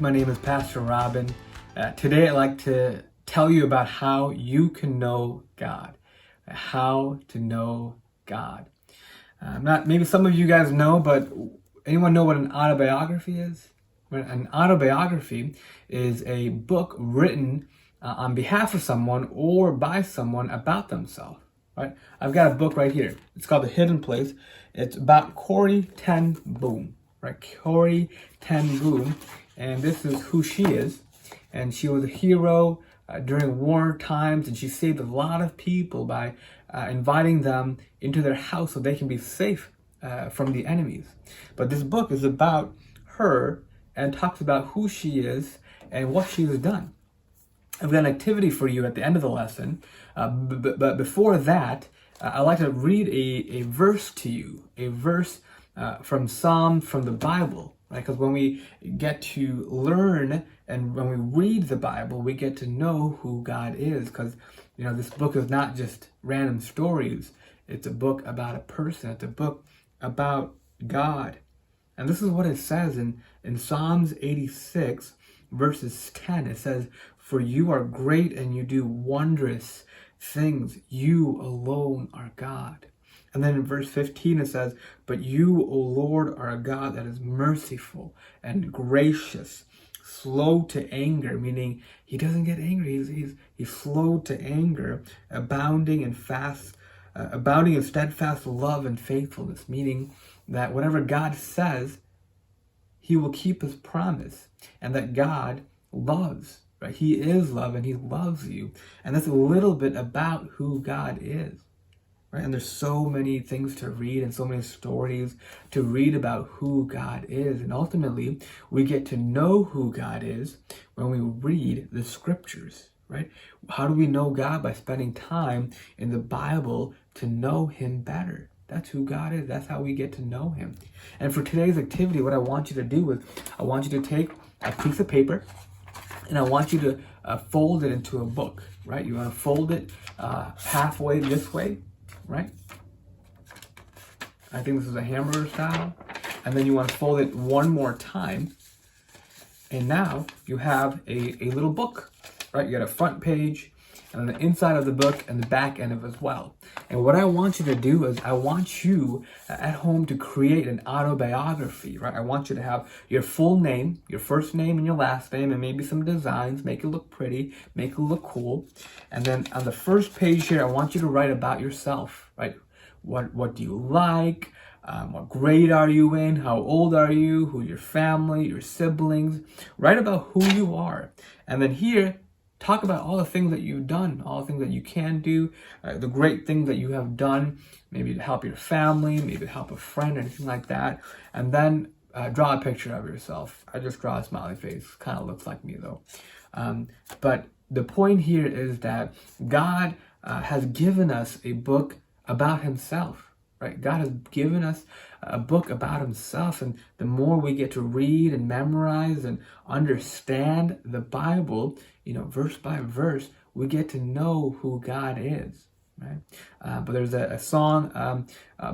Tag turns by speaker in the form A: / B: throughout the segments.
A: My name is Pastor Robin. Today I'd like to tell you about how you can know God. How to know God. Maybe some of you guys know, but anyone know what an autobiography is? An autobiography is a book written on behalf of someone or by someone about themselves. Right? I've got a book right here. It's called The Hidden Place. It's about Corrie ten Boom. Right? Corrie ten Boom. And this is who she is. And she was a hero during war times, and she saved a lot of people by inviting them into their house so they can be safe from the enemies. But this book is about her and talks about who she is and what she has done. I've got an activity for you at the end of the lesson, but before that, I'd like to read a verse to you, a verse from Psalms from the Bible. Right? Because when we get to learn and when we read the Bible, we get to know who God is. Because, this book is not just random stories. It's a book about a person. It's a book about God. And this is what it says in Psalms 86, verses 10. It says, "For you are great and you do wondrous things. You alone are God." And then in verse 15 it says, "But you, O Lord, are a God that is merciful and gracious, slow to anger," meaning he doesn't get angry. He's slow to anger, abounding in steadfast love and faithfulness, meaning that whatever God says, he will keep his promise, and that God loves. Right? He is love and he loves you. And that's a little bit about who God is. Right? And there's so many things to read and so many stories to read about who God is. And ultimately, we get to know who God is when we read the scriptures. Right? How do we know God? By spending time in the Bible to know him better. That's who God is. That's how we get to know him. And for today's activity, what I want you to do is I want you to take a piece of paper and I want you to fold it into a book. Right? You want to fold it halfway this way. Right? I think this is a hamburger style. And then you want to fold it one more time. And now you have a little book. Right? You got a front page and the inside of the book and the back end of it as well. And what I want you to do is I want you at home to create an autobiography, right? I want you to have your full name, your first name and your last name, and maybe some designs, make it look pretty, make it look cool. And then on the first page here, I want you to write about yourself, right? What do you like? What grade are you in? How old are you? Who's your family, your siblings? Write about who you are. And then here, talk about all the things that you've done, all the things that you can do, the great things that you have done, maybe to help your family, maybe to help a friend, anything like that. And then draw a picture of yourself. I just draw a smiley face. Kind of looks like me though. But the point here is that God has given us a book about himself. Right? God has given us a book about himself, and the more we get to read and memorize and understand the Bible, verse by verse, we get to know who God is. Right? But there's a song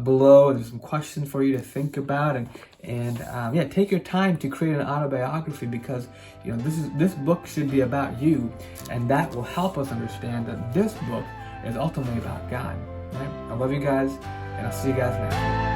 A: below, and there's some questions for you to think about, and take your time to create an autobiography, because this book should be about you, and that will help us understand that this book is ultimately about God. Right? I love you guys. And I'll see you guys next week.